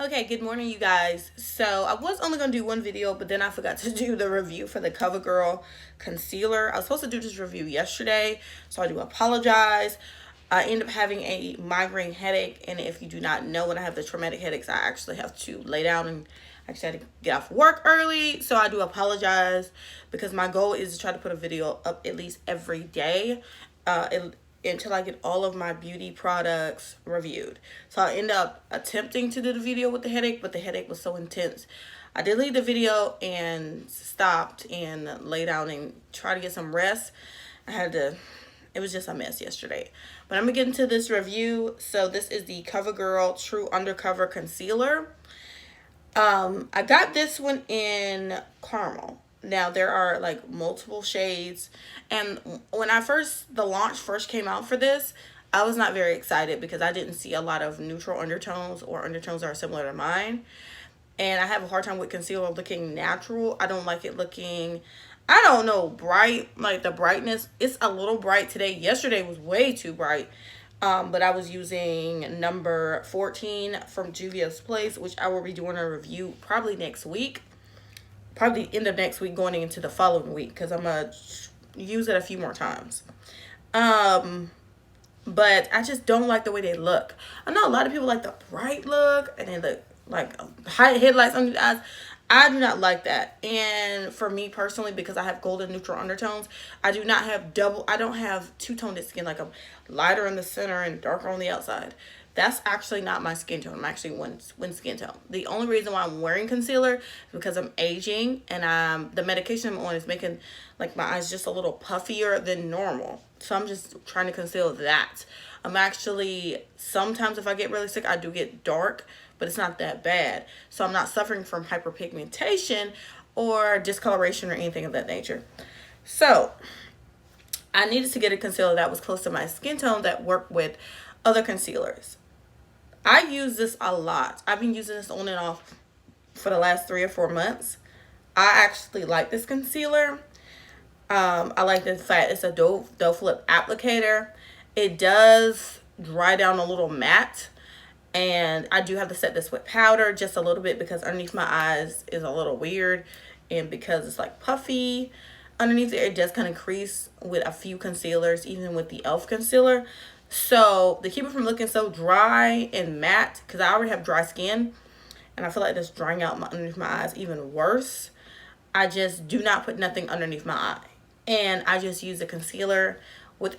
Okay, good morning, you guys. So I was only gonna do one video, but then I forgot to do the review for the Covergirl concealer. I was supposed to do this review yesterday, so I do apologize. I end up having a migraine headache, and if you do not know, when I have the traumatic headaches, I actually have to lay down and actually had to get off work early. So I do apologize because my goal is to try to put a video up at least every day. Until I get all of my beauty products reviewed. So I end up attempting to do the video with the headache, but the headache was so intense. I did leave the video and stopped and lay down and try to get some rest. It was just a mess yesterday. But I'm gonna get into this review. So this is the CoverGirl True Undercover Concealer. I got this one in caramel. Now there are like multiple shades, and when the launch first came out for this, I was not very excited because I didn't see a lot of neutral undertones or undertones that are similar to mine. And I have a hard time with concealer looking natural. I don't like it looking, I don't know, bright. Like the brightness, it's a little bright today. Yesterday was way too bright. But I was using number 14 from Juvia's Place, which I will be doing a review probably next week. Probably the end of next week going into the following week because I'm going to use it a few more times. But I just don't like the way they look. I know a lot of people like the bright look and they look like high headlights under the eyes. I do not like that. And for me personally, because I have golden neutral undertones, I don't have two-toned skin. Like I'm lighter in the center and darker on the outside. That's actually not my skin tone. I'm actually one skin tone. The only reason why I'm wearing concealer is because I'm aging and the medication I'm on is making like my eyes just a little puffier than normal. So I'm just trying to conceal that. I'm actually, sometimes if I get really sick, I do get dark, but it's not that bad. So I'm not suffering from hyperpigmentation or discoloration or anything of that nature. So I needed to get a concealer that was close to my skin tone that worked with other concealers. I use this a lot. I've been using this on and off for the last 3 or 4 months. I actually like this concealer. I like the fact it's a doe flip applicator. It does dry down a little matte. And I do have to set this with powder just a little bit because underneath my eyes is a little weird. And because it's like puffy underneath it does kind of crease with a few concealers, even with the e.l.f. concealer. So to keep it from looking so dry and matte, because I already have dry skin and I feel like that's drying out underneath my eyes even worse, I just do not put nothing underneath my eye. And I just use a concealer with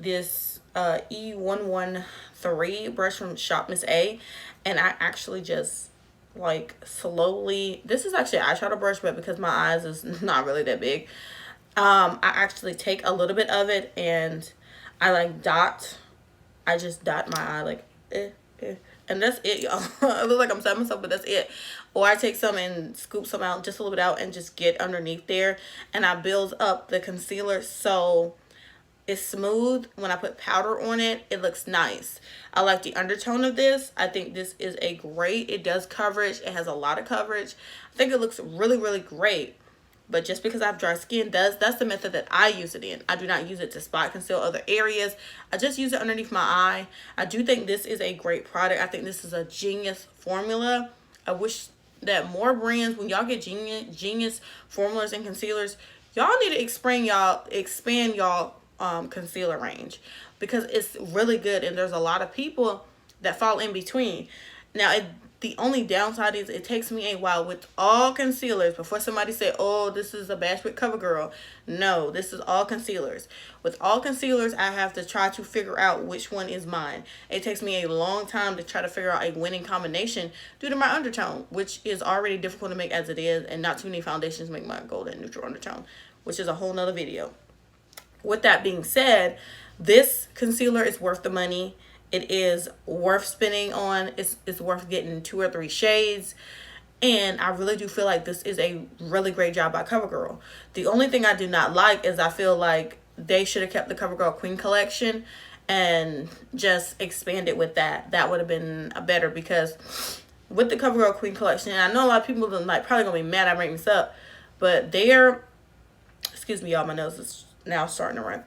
this E113 brush from Shop Miss A. And I actually just like slowly, this is actually an eyeshadow brush, but because my eyes is not really that big, I actually take a little bit of it and I just dot my eye like, and that's it, y'all. I look like I'm stabbing myself, but that's it. Or I take some and scoop some out, just a little bit out, and just get underneath there. And I build up the concealer so it's smooth. When I put powder on it, it looks nice. I like the undertone of this. I think this is it does coverage. It has a lot of coverage. I think it looks really, really great. But just because I have dry skin, that's the method that I use it in. I do not use it to spot conceal other areas. I just use it underneath my eye. I do think this is a great product. I think this is a genius formula. I wish that more brands, when y'all get genius formulas and concealers, y'all need to expand y'all concealer range because it's really good. And there's a lot of people that fall in between. Now, the only downside is it takes me a while with all concealers before somebody say, oh, this is a bash with CoverGirl. No, this is all concealers. With all concealers, I have to try to figure out which one is mine. It takes me a long time to try to figure out a winning combination due to my undertone, which is already difficult to make as it is, and not too many foundations make my golden neutral undertone, which is a whole nother video. With that being said, this concealer is worth the money. It is worth spending on. It's worth getting 2 or 3 shades. And I really do feel like this is a really great job by CoverGirl. The only thing I do not like is I feel like they should have kept the CoverGirl Queen collection and just expanded with that. That would have been better because with the CoverGirl Queen collection, and I know a lot of people are like probably gonna be mad I bring this up, but excuse me, y'all, my nose is now starting to run.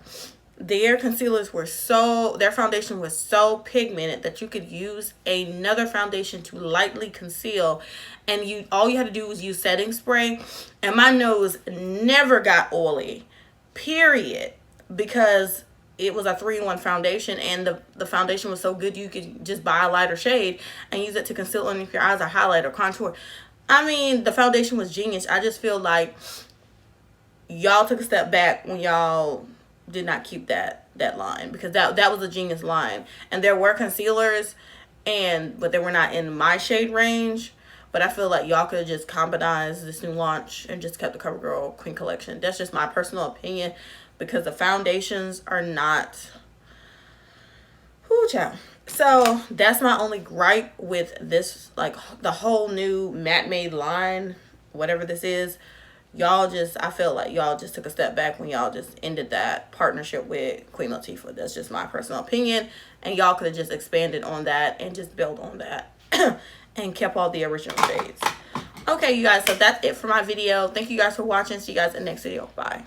their concealers were so, their foundation was so pigmented that you could use another foundation to lightly conceal, and you, all you had to do was use setting spray, and my nose never got oily, period, because it was a 3-in-1 foundation, and the foundation was so good you could just buy a lighter shade and use it to conceal underneath your eyes or highlight or contour. I mean, the foundation was genius. I just feel like y'all took a step back when y'all did not keep that line, because that was a genius line. And there were concealers, but they were not in my shade range. But I feel like y'all could have just combined this new launch and just kept the CoverGirl Queen Collection. That's just my personal opinion, because the foundations are not, whoo child. So that's my only gripe with this, like the whole new matte made line, whatever this is. Y'all just, I feel like y'all just took a step back when y'all just ended that partnership with Queen Latifah. That's just my personal opinion, and y'all could have just expanded on that and just built on that and kept all the original shades. Okay, you guys, so that's it for my video. Thank you guys for watching. See you guys in the next video. Bye.